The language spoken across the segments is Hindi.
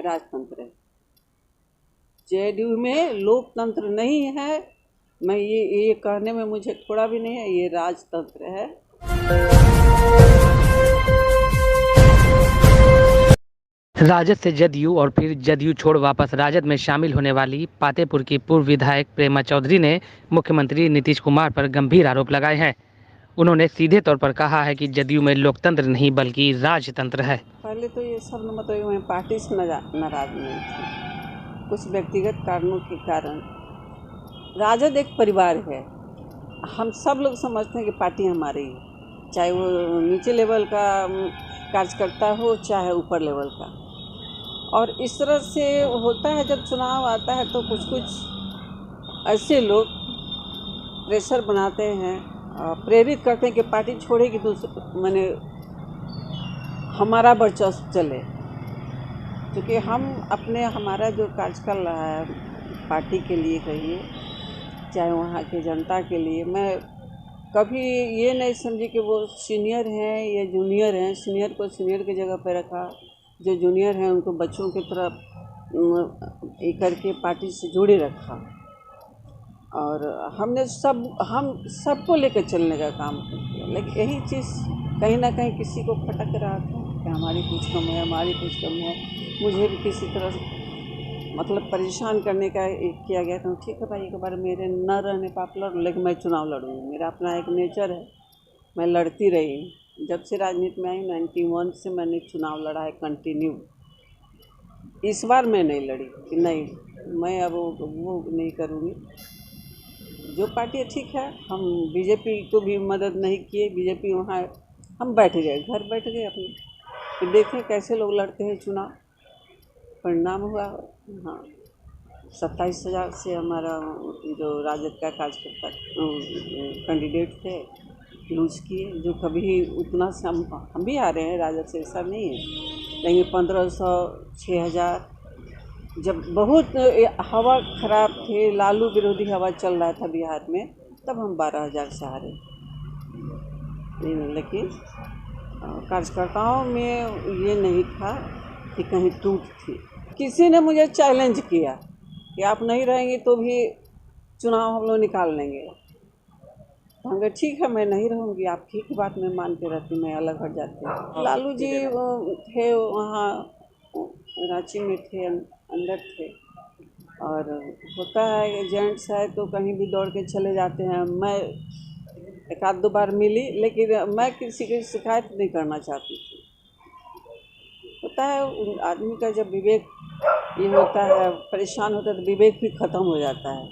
राजतंत्र है। जेडीयू में लोकतंत्र नहीं है। मैं ये कहने में मुझे थोड़ा भी नहीं है, ये राजतंत्र है। राजद से जदयू और फिर जदयू छोड़ वापस राजद में शामिल होने वाली पातेपुर की पूर्व विधायक प्रेमा चौधरी ने मुख्यमंत्री नीतीश कुमार पर गंभीर आरोप लगाए हैं। उन्होंने सीधे तौर पर कहा है कि जदयू में लोकतंत्र नहीं बल्कि राजतंत्र है। पहले तो ये सब मतलब मैं पार्टी से नाराज नहीं थी, कुछ व्यक्तिगत कारणों के कारण। राजद एक परिवार है, हम सब लोग समझते हैं कि पार्टी हमारी है, चाहे वो नीचे लेवल का कार्यकर्ता हो चाहे ऊपर लेवल का। और इस तरह से होता है, जब चुनाव आता है तो कुछ कुछ ऐसे लोग प्रेशर बनाते हैं, प्रेरित करते हैं कि पार्टी छोड़ेगी, दूसरे माने हमारा वर्चस्व चले। क्योंकि हम हमारा जो कार्य कर रहा है पार्टी के लिए कहिए चाहे वहाँ के जनता के लिए, मैं कभी ये नहीं समझी कि वो सीनियर हैं या जूनियर हैं। सीनियर को सीनियर की जगह पर रखा, जो जूनियर हैं उनको बच्चों की तरफ ये करके पार्टी से जोड़े रखा। और हम सबको लेकर चलने का काम किया। लेकिन यही चीज़ कहीं ना कहीं किसी को खटक रहा था कि हमारी कुछ कम है, हमारी कुछ कम है। मुझे भी किसी तरह मतलब परेशान करने का किया गया था। ठीक है भाई, एक बार मेरे न रहने पर आप लड़, लेकिन मैं चुनाव लड़ूँगी। मेरा अपना एक नेचर है, मैं लड़ती रही। जब से राजनीति में आई 91 से मैंने चुनाव लड़ा है कंटिन्यू। इस बार मैं नहीं लड़ी कि नहीं मैं अब वो नहीं करूँगी। जो पार्टी ठीक है, हम बीजेपी को भी मदद नहीं किए। बीजेपी वहाँ हम बैठ गए, घर बैठ गए अपने, तो देखें कैसे लोग लड़ते हैं चुनाव। परिणाम हुआ, हाँ 27,000 से हमारा जो राजद का कार्यकर्ता कैंडिडेट थे लूज किए। जो कभी उतना से हम भी आ रहे हैं राजद से, ऐसा नहीं है, लेकिन 1500 6000 जब बहुत हवा ख़राब थे, लालू विरोधी हवा चल रहा था बिहार में, तब हम 12,000 से हारे। लेकिन कार्यकर्ताओं में ये नहीं था कि कहीं टूट थी। किसी ने मुझे चैलेंज किया कि आप नहीं रहेंगे तो भी चुनाव हम लोग निकाल लेंगे। तो हम कहे ठीक है, मैं नहीं रहूँगी, आपकी ही बात मैं मान के रहती, मैं अलग हट जाती। लालू जी थे वहाँ रांची में थे, अंदर थे। और होता है जेंट्स है तो कहीं भी दौड़ के चले जाते हैं। मैं एक आध दो बार मिली, लेकिन मैं किसी की शिकायत नहीं करना चाहती थी। होता है आदमी का जब विवेक ये होता है, परेशान होता है तो विवेक भी ख़त्म हो जाता है।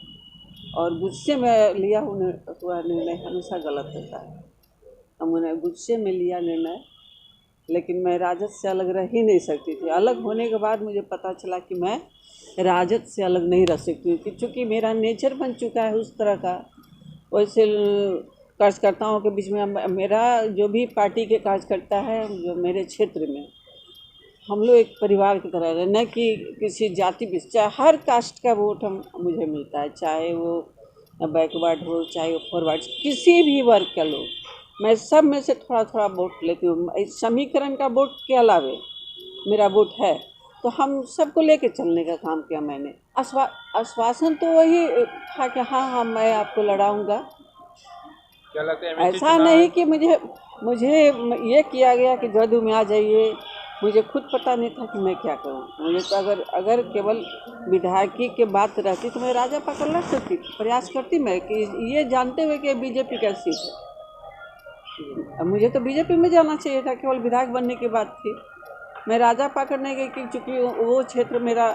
और गुस्से में लिया हुआ निर्णय हमेशा गलत होता है। हम उन्हें गुस्से में लिया निर्णय, लेकिन मैं राजद से अलग रह ही नहीं सकती थी। अलग होने के बाद मुझे पता चला कि मैं राजद से अलग नहीं रह सकती थी, क्योंकि मेरा नेचर बन चुका है उस तरह का। वैसे कार्यकर्ताओं के बीच में मेरा जो भी पार्टी के कार्यकर्ता है जो मेरे क्षेत्र में, हम लोग एक परिवार की तरह रहे, न कि किसी जाति पे। चाहे हर कास्ट का वोट मुझे मिलता है, चाहे वो बैकवर्ड हो चाहे वो फॉरवर्ड, किसी भी वर्ग का लोग, मैं सब में से थोड़ा थोड़ा वोट लेती हूँ। इस समीकरण का वोट के अलावे मेरा वोट है, तो हम सबको लेके चलने का काम किया मैंने। आश्वासन तो वही था कि हाँ मैं आपको लड़ाऊँगा। ऐसा नहीं कि मुझे ये किया गया कि जदयू में आ जाइए। मुझे खुद पता नहीं था कि मैं क्या करूँ। मुझे तो अगर केवल विधायकी के बात रहती तो मैं राजा पकड़ लड़ सकती, प्रयास करती मैं कि ये जानते हुए कि बीजेपी का सीट है। अब मुझे तो बीजेपी में जाना चाहिए था, केवल विधायक बनने की बात थी। मैं राजा पकड़ने की, चूँकि वो क्षेत्र मेरा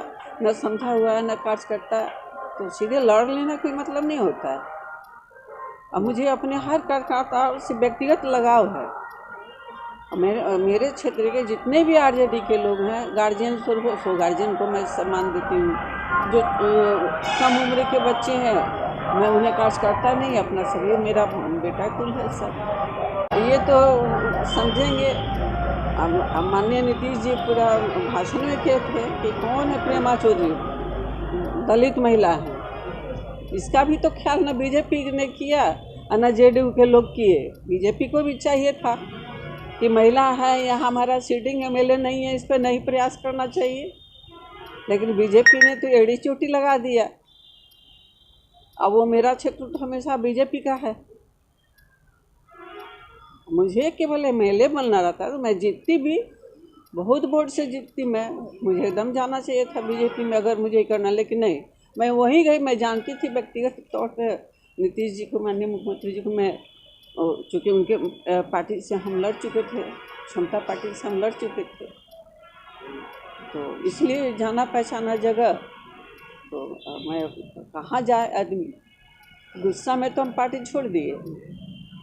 न समझा हुआ है न कार्यकर्ता, तो सीधे लड़ लेना कोई मतलब नहीं होता है। अब मुझे अपने हर कार्यकर्ता से व्यक्तिगत लगाव है। मेरे क्षेत्र के जितने भी आरजेडी के लोग हैं, गार्जियन सो गार्जियन को मैं सम्मान देती हूँ। जो कम उम्र के बच्चे हैं मैं उन्हें कार्यकर्ता नहीं, अपना सभी मेरा बेटा कुल है सब। ये तो समझेंगे। अब माननीय नीतीश जी पूरा भाषण में कहे थे कि कौन है प्रेमा चौधरी, दलित महिला है। इसका भी तो ख्याल न बीजेपी ने किया और न जेडीयू के लोग किए। बीजेपी को भी चाहिए था कि महिला है, यहाँ हमारा सीटिंग एमएलए नहीं है, इस पर नहीं प्रयास करना चाहिए। लेकिन बीजेपी ने तो एड़ी चोटी लगा दिया। अब वो मेरा क्षेत्र तो हमेशा बीजेपी का है। मुझे केवल एमएलए बनना रहता तो मैं जीतती भी, बहुत वोट से जीतती मैं। मुझे एकदम जाना चाहिए था बीजेपी में अगर मुझे करना, लेकिन नहीं, मैं वहीं गई। मैं जानती थी व्यक्तिगत तौर पे नीतीश जी को, माननीय मुख्यमंत्री जी को। मैं चूँकि उनके पार्टी से हम लड़ चुके थे, समता पार्टी से हम लड़ चुके थे, तो इसलिए जाना पहचाना जगह। तो मैं कहाँ जाए आदमी, गुस्सा में तो हम पार्टी छोड़ दिए,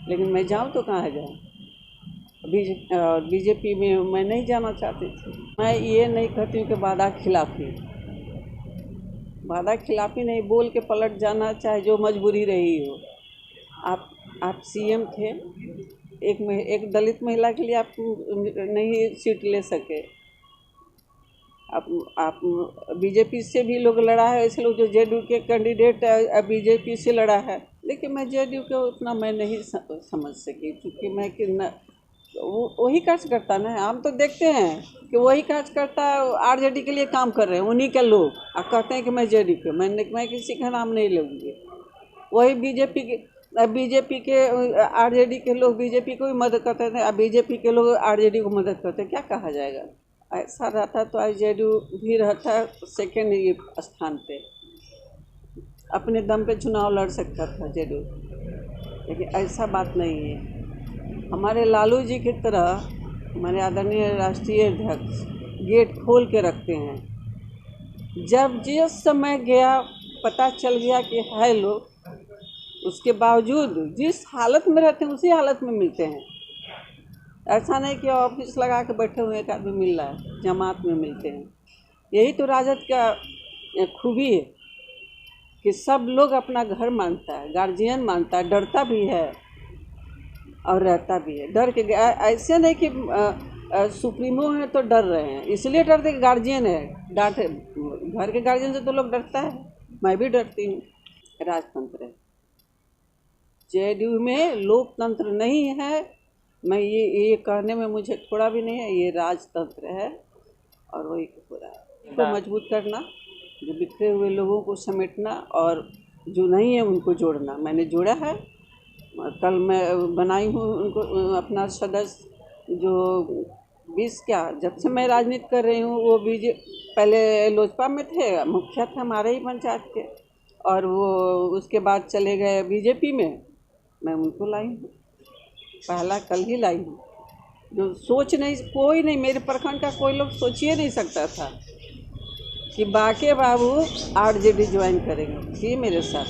लेकिन मैं जाऊँ तो कहाँ जाऊँ। बीजेपी में मैं नहीं जाना चाहती थी। मैं ये नहीं कहती हूँ कि वादा खिलाफी नहीं, बोल के पलट जाना, चाहे जो मजबूरी रही हो। आप सीएम थे, एक दलित महिला के लिए आप नहीं सीट ले सके। आप बीजेपी से भी लोग लड़ा है, ऐसे लोग जो जेडीयू के कैंडिडेट बीजेपी से लड़ा है, लेकिन मैं जेडीयू को उतना मैं नहीं समझ सकी, क्योंकि मैं कि वही कार्यकर्ता ना, हम तो देखते हैं कि वही कार्यकर्ता आरजेडी के लिए काम कर रहे हैं, उन्हीं के लोग। आप कहते हैं कि मैं जेडीयू के, मैं किसी का नाम नहीं लूँगी। वही बीजेपी के आरजेडी के लोग बीजेपी को भी मदद करते थे, अब बीजेपी के लोग आरजेडी को मदद करते, क्या कहा जाएगा। ऐसा रहता तो आज जेडीयू भी रहता सेकेंड स्थान पे, अपने दम पे चुनाव लड़ सकता था जेडीयू, लेकिन ऐसा बात नहीं है। हमारे लालू जी की तरह हमारे आदरणीय राष्ट्रीय अध्यक्ष गेट खोल के रखते हैं। जब जिस समय गया पता चल गया कि है लोग, उसके बावजूद जिस हालत में रहते हैं उसी हालत में मिलते हैं। ऐसा नहीं कि ऑफिस लगा के बैठे हुए एक आदमी मिल रहा है, जमात में मिलते हैं। यही तो राजद का खूबी है कि सब लोग अपना घर मानता है, गार्जियन मानता है, डरता भी है और रहता भी है। डर के ऐसे नहीं कि सुप्रीमो है तो डर रहे हैं, इसलिए डरते कि गार्जियन है, डांटे। घर के गार्जियन से तो लोग डरता है, मैं भी डरती हूँ। राजतंत्र है, जेडीयू में लोकतंत्र नहीं है। मैं ये कहने में मुझे थोड़ा भी नहीं है, ये राजतंत्र है और वही पूरा है। तो मजबूत करना, जो बिखरे हुए लोगों को समेटना और जो नहीं है उनको जोड़ना। मैंने जोड़ा है, कल मैं बनाई हूँ उनको अपना सदस्य, जो 20 जब से मैं राजनीति कर रही हूँ, वो पहले लोजपा में थे, मुखिया थे हमारे ही पंचायत के, और वो उसके बाद चले गए बीजेपी में। मैं उनको लाई हूँ, पहला कल ही लाई हूँ। जो कोई नहीं, मेरे प्रखंड का कोई लोग सोच ही नहीं सकता था कि बाके बाबू आरजेडी ज्वाइन करेंगे। ये मेरे साथ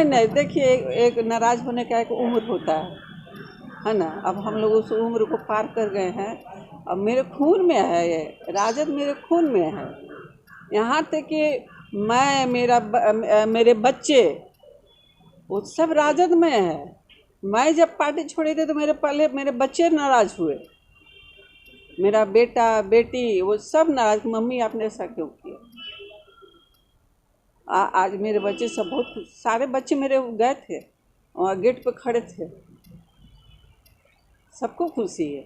नहीं, देखिए एक नाराज होने का एक उम्र होता है ना। अब हम लोग उस उम्र को पार कर गए हैं। अब मेरे खून में है, ये राजद मेरे खून में है। यहाँ तक कि मेरे बच्चे वो सब राजद में है। मैं जब पार्टी छोड़ी थी तो मेरे बच्चे नाराज हुए, मेरा बेटा बेटी वो सब नाराज, मम्मी आपने ऐसा क्यों किया। आज मेरे बच्चे सब बहुत, सारे बच्चे मेरे गए थे और गेट पे खड़े थे, सबको खुशी है।